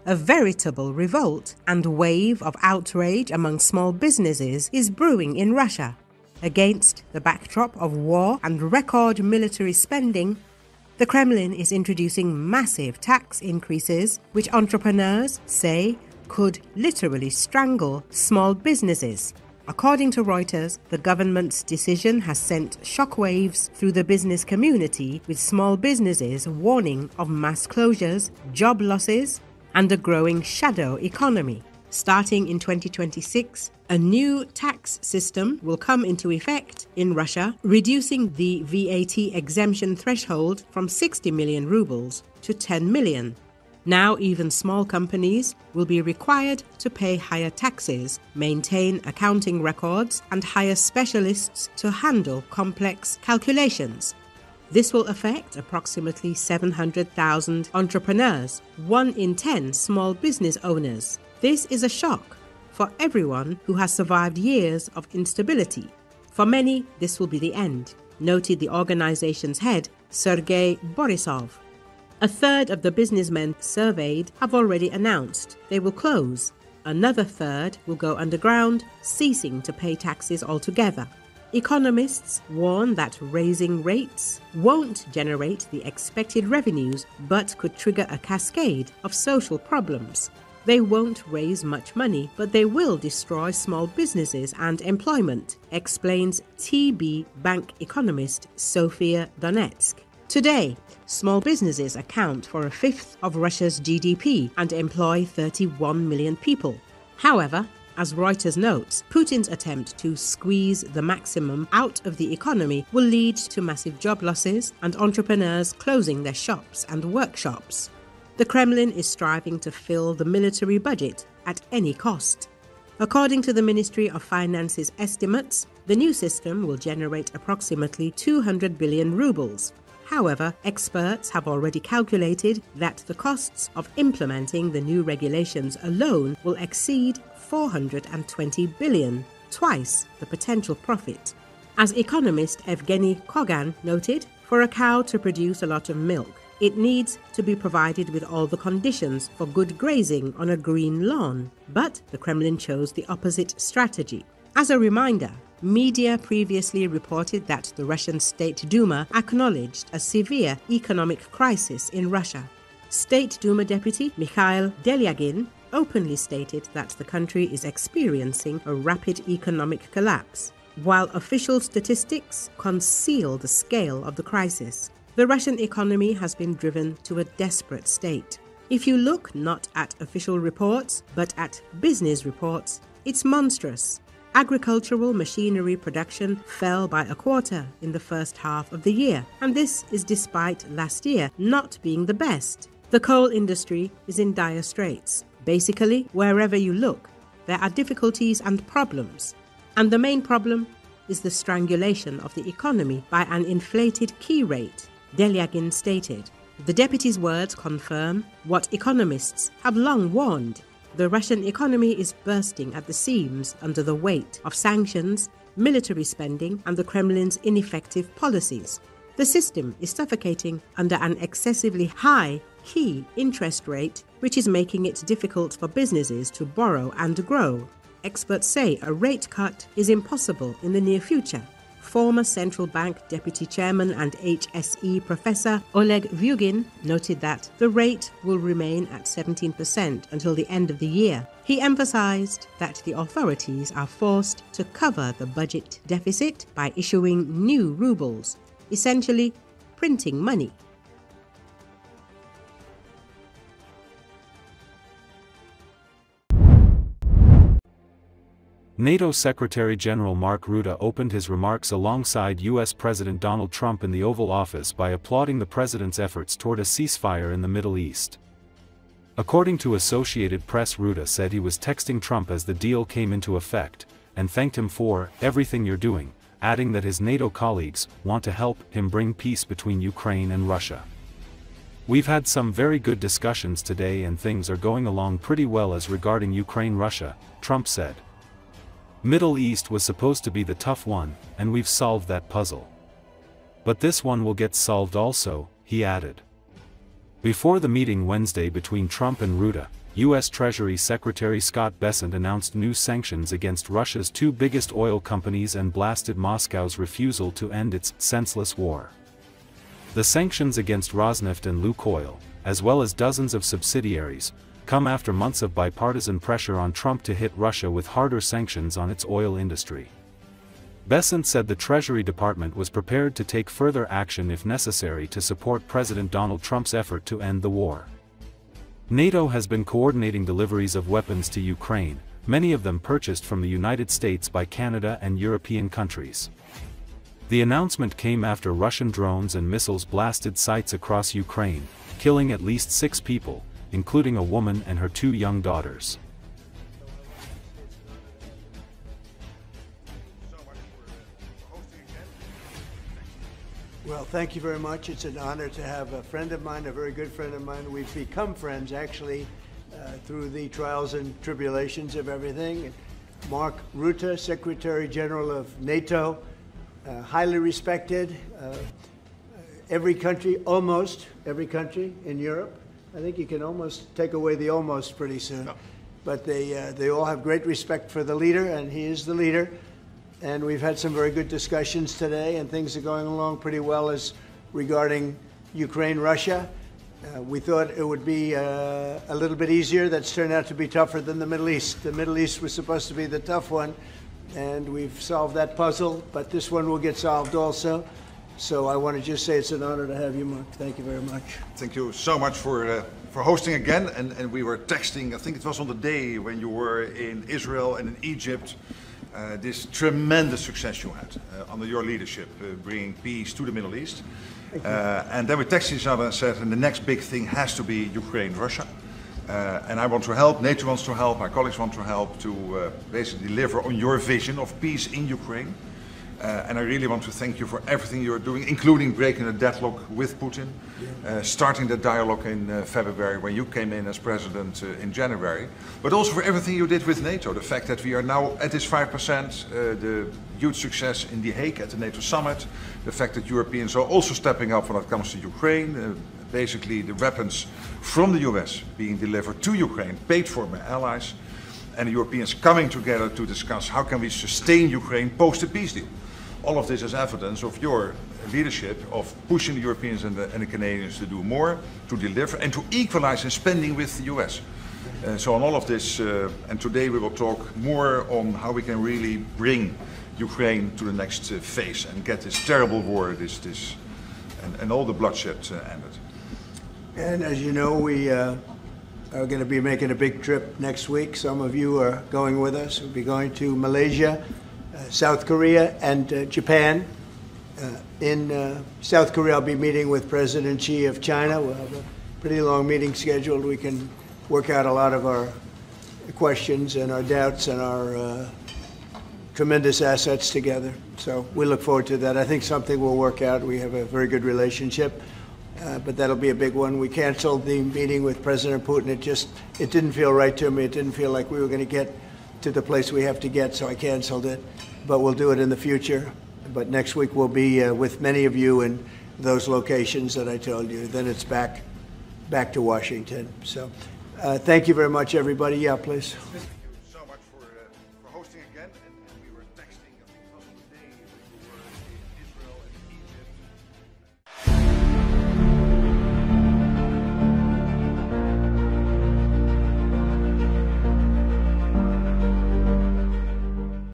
A veritable revolt and wave of outrage among small businesses is brewing in Russia. Against the backdrop of war and record military spending, the Kremlin is introducing massive tax increases, which entrepreneurs say could literally strangle small businesses. According to Reuters, the government's decision has sent shockwaves through the business community, with small businesses warning of mass closures, job losses, and a growing shadow economy. Starting in 2026, a new tax system will come into effect in Russia, reducing the VAT exemption threshold from 60 million rubles to 10 million. Now even small companies will be required to pay higher taxes, maintain accounting records, and hire specialists to handle complex calculations. This will affect approximately 700,000 entrepreneurs, 1 in 10 small business owners. This is a shock for everyone who has survived years of instability. For many, this will be the end, noted the organization's head, Sergei Borisov. A third of the businessmen surveyed have already announced they will close. Another third will go underground, ceasing to pay taxes altogether. Economists warn that raising rates won't generate the expected revenues, but could trigger a cascade of social problems. They won't raise much money, but they will destroy small businesses and employment, explains TB Bank economist Sofia Donetsk. Today, small businesses account for a fifth of Russia's GDP and employ 31 million people. However, as Reuters notes, Putin's attempt to squeeze the maximum out of the economy will lead to massive job losses and entrepreneurs closing their shops and workshops. The Kremlin is striving to fill the military budget at any cost. According to the Ministry of Finance's estimates, the new system will generate approximately 200 billion rubles. However, experts have already calculated that the costs of implementing the new regulations alone will exceed 420 billion, twice the potential profit. As economist Evgeny Kogan noted, for a cow to produce a lot of milk, it needs to be provided with all the conditions for good grazing on a green lawn. But the Kremlin chose the opposite strategy. As a reminder, media previously reported that the Russian State Duma acknowledged a severe economic crisis in Russia. State Duma Deputy Mikhail Delyagin openly stated that the country is experiencing a rapid economic collapse, while official statistics conceal the scale of the crisis. The Russian economy has been driven to a desperate state. If you look not at official reports, but at business reports, it's monstrous. Agricultural machinery production fell by a quarter in the first half of the year, and this is despite last year not being the best. The coal industry is in dire straits. Basically, wherever you look, there are difficulties and problems. And the main problem is the strangulation of the economy by an inflated key rate, Delyagin stated. The deputy's words confirm what economists have long warned. The Russian economy is bursting at the seams under the weight of sanctions, military spending, and the Kremlin's ineffective policies. The system is suffocating under an excessively high key interest rate, which is making it difficult for businesses to borrow and grow. Experts say a rate cut is impossible in the near future. Former central bank deputy chairman and HSE professor Oleg Vyugin noted that the rate will remain at 17% until the end of the year. He emphasized that the authorities are forced to cover the budget deficit by issuing new rubles, essentially printing money. NATO Secretary-General Mark Rutte opened his remarks alongside U.S. President Donald Trump in the Oval Office by applauding the president's efforts toward a ceasefire in the Middle East. According to Associated Press, Rutte said he was texting Trump as the deal came into effect, and thanked him for everything you're doing, adding that his NATO colleagues want to help him bring peace between Ukraine and Russia. We've had some very good discussions today and things are going along pretty well as regarding Ukraine-Russia, Trump said. Middle East was supposed to be the tough one, and we've solved that puzzle. But this one will get solved also, he added. Before the meeting Wednesday between Trump and Ruda, U.S. Treasury Secretary Scott Bessent announced new sanctions against Russia's two biggest oil companies and blasted Moscow's refusal to end its senseless war. The sanctions against Rosneft and Lukoil, as well as dozens of subsidiaries, come after months of bipartisan pressure on Trump to hit Russia with harder sanctions on its oil industry. Bessent said the Treasury Department was prepared to take further action if necessary to support President Donald Trump's effort to end the war. NATO has been coordinating deliveries of weapons to Ukraine, many of them purchased from the United States by Canada and European countries. The announcement came after Russian drones and missiles blasted sites across Ukraine, killing at least 6 people, including a woman and her 2 young daughters. Well, thank you very much. It's an honor to have a friend of mine, a very good friend of mine. We've become friends, actually, through the trials and tribulations of everything. Mark Rutte, Secretary General of NATO, highly respected. Every country, almost every country in Europe, I think you can almost take away the almost pretty soon. No. But they all have great respect for the leader, and he is the leader. And we've had some very good discussions today, and things are going along pretty well as regarding Ukraine, Russia. We thought it would be a little bit easier. That's turned out to be tougher than the Middle East. The Middle East was supposed to be the tough one, and we've solved that puzzle, but this one will get solved also. So I want to just say it's an honor to have you, Mark. Thank you very much. Thank you so much for hosting again. And we were texting, I think it was on the day when you were in Israel and in Egypt, this tremendous success you had under your leadership, bringing peace to the Middle East. And then we texted each other and said, and the next big thing has to be Ukraine, Russia. And I want to help, NATO wants to help, my colleagues want to help to basically deliver on your vision of peace in Ukraine. And I really want to thank you for everything you're doing, including breaking the deadlock with Putin, starting the dialogue in February when you came in as president in January, but also for everything you did with NATO. The fact that we are now at this 5%, the huge success in The Hague at the NATO summit, the fact that Europeans are also stepping up when it comes to Ukraine, basically the weapons from the US being delivered to Ukraine, paid for by allies, and the Europeans coming together to discuss how can we sustain Ukraine post the peace deal. All of this is evidence of your leadership of pushing the Europeans and the Canadians to do more, to deliver, and to equalize in spending with the US. So on all of this, and today we will talk more on how we can really bring Ukraine to the next phase and get this terrible war, and all the bloodshed ended. And as you know, we are going to be making a big trip next week. Some of you are going with us. We'll be going to Malaysia, South Korea, and Japan. In South Korea, I'll be meeting with President Xi of China. We'll have a pretty long meeting scheduled. We can work out a lot of our questions and our doubts and our tremendous assets together. So we look forward to that. I think something will work out. We have a very good relationship, but that'll be a big one. We canceled the meeting with President Putin. It didn't feel right to me. It didn't feel like we were going to get to the place we have to get, so I canceled it. But we'll do it in the future. But next week we'll be with many of you in those locations that I told you. Then it's back to Washington. So thank you very much, everybody. Yeah, please.